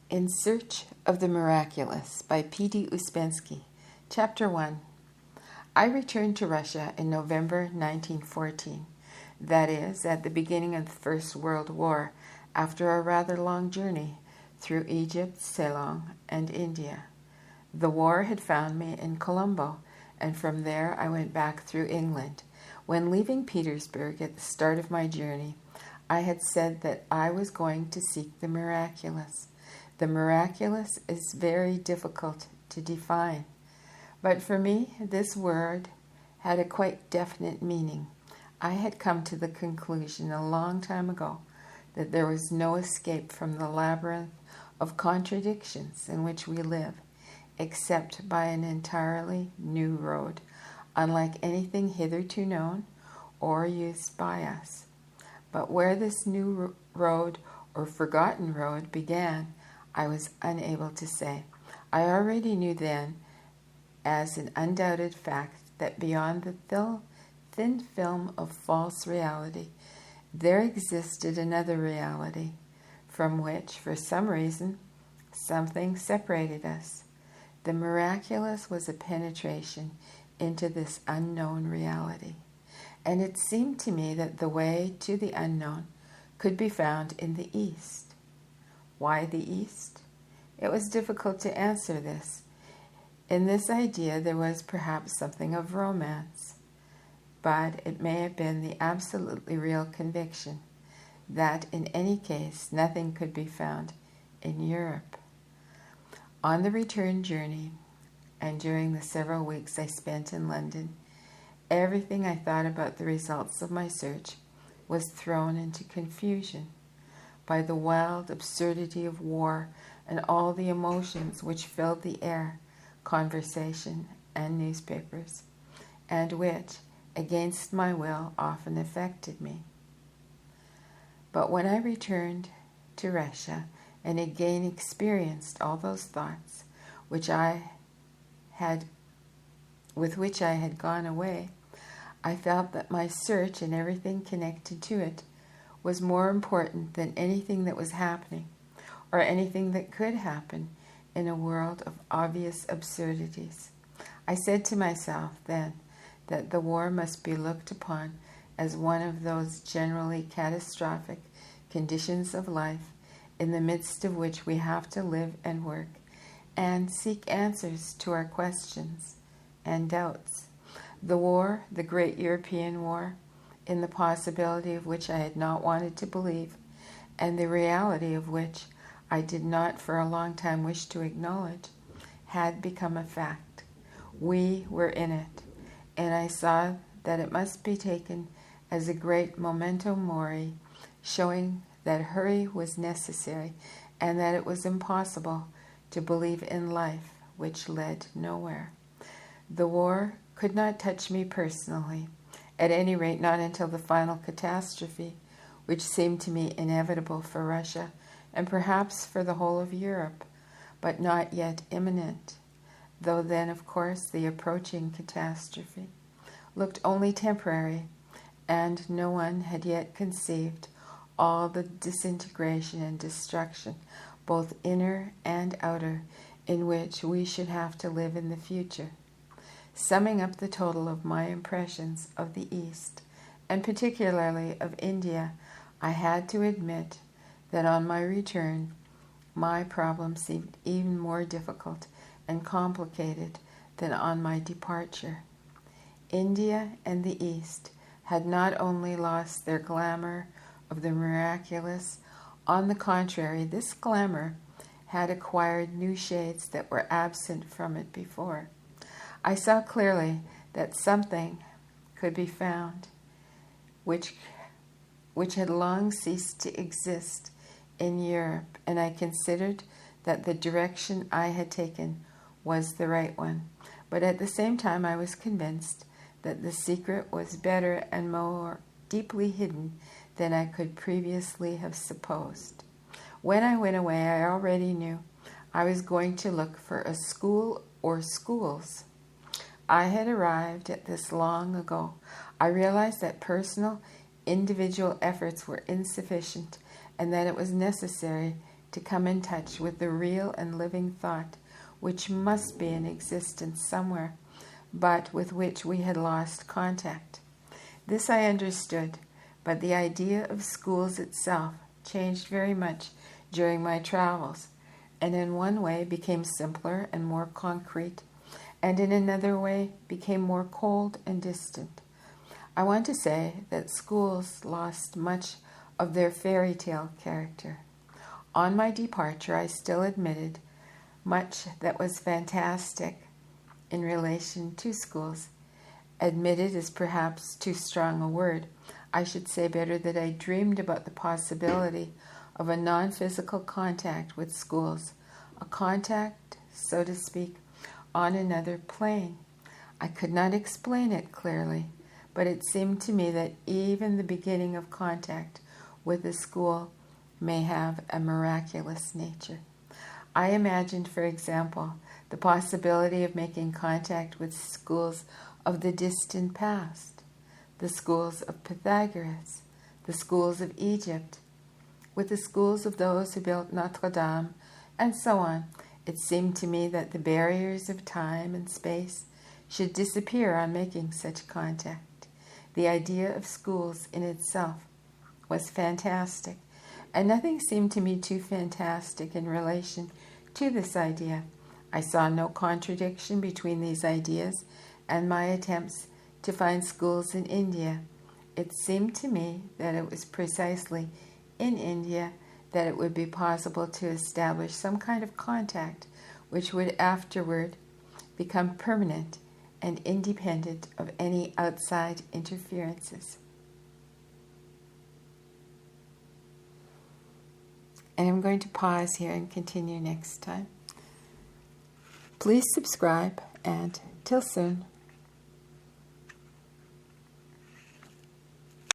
In Search of the Miraculous by P.D. Ouspensky. Chapter 1. I returned to Russia in November 1914, that is, at the beginning of the First World War, after a rather long journey through Egypt, Ceylon, and India. The war had found me in Colombo, and from there I went back through England. When leaving Petersburg at the start of my journey, I had said that I was going to seek the miraculous. The miraculous is very difficult to define, but for me this word had a quite definite meaning. I had come to the conclusion a long time ago that there was no escape from the labyrinth of contradictions in which we live, except by an entirely new road, unlike anything hitherto known or used by us. But where this new road or forgotten road began, I was unable to say. I already knew then, as an undoubted fact, that beyond the thin film of false reality, there existed another reality, from which, for some reason, something separated us. The miraculous was a penetration into this unknown reality, and it seemed to me that the way to the unknown could be found in the East. Why the East? It was difficult to answer this. In this idea there was perhaps something of romance, but it may have been the absolutely real conviction that in any case nothing could be found in Europe. On the return journey, and during the several weeks I spent in London, everything I thought about the results of my search was thrown into confusion by the wild absurdity of war and all the emotions which filled the air, conversation, and newspapers, and which, against my will, often affected me. But when I returned to Russia and again experienced all those thoughts with which I had gone away, I felt that my search and everything connected to it was more important than anything that was happening, or anything that could happen in a world of obvious absurdities. I said to myself then that the war must be looked upon as one of those generally catastrophic conditions of life in the midst of which we have to live and work and seek answers to our questions and doubts. The war, the great European war, in the possibility of which I had not wanted to believe, and the reality of which I did not for a long time wish to acknowledge, had become a fact. We were in it, and I saw that it must be taken as a great memento mori, showing that hurry was necessary and that it was impossible to believe in life which led nowhere. The war could not touch me personally, at any rate not until the final catastrophe, which seemed to me inevitable for Russia and perhaps for the whole of Europe, but not yet imminent, though then, of course, the approaching catastrophe looked only temporary, and no one had yet conceived all the disintegration and destruction, both inner and outer, in which we should have to live in the future. Summing up the total of my impressions of the East, and particularly of India, I had to admit that on my return, my problem seemed even more difficult and complicated than on my departure. India and the East had not only lost their glamour of the miraculous, on the contrary, this glamour had acquired new shades that were absent from it before. I saw clearly that something could be found which had long ceased to exist in Europe, and I considered that the direction I had taken was the right one. But at the same time I was convinced that the secret was better and more deeply hidden than I could previously have supposed. When I went away, I already knew I was going to look for a school or schools. I had arrived at this long ago. I realized that personal, individual efforts were insufficient and that it was necessary to come in touch with the real and living thought which must be in existence somewhere, but with which we had lost contact. This I understood, but the idea of schools itself changed very much during my travels, and in one way became simpler and more concrete, and in another way became more cold and distant. I want to say that schools lost much of their fairy tale character. On my departure, I still admitted much that was fantastic in relation to schools. Admitted is perhaps too strong a word. I should say better that I dreamed about the possibility of a non-physical contact with schools, a contact, so to speak, on another plane. I could not explain it clearly, but it seemed to me that even the beginning of contact with a school may have a miraculous nature. I imagined, for example, the possibility of making contact with schools of the distant past, the schools of Pythagoras, the schools of Egypt, with the schools of those who built Notre Dame, and so on. It seemed to me that the barriers of time and space should disappear on making such contact. The idea of schools in itself was fantastic, and nothing seemed to me too fantastic in relation to this idea. I saw no contradiction between these ideas and my attempts to find schools in India. It seemed to me that it was precisely in India that it would be possible to establish some kind of contact which would afterward become permanent and independent of any outside interferences. And I'm going to pause here and continue next time. Please subscribe, and till soon.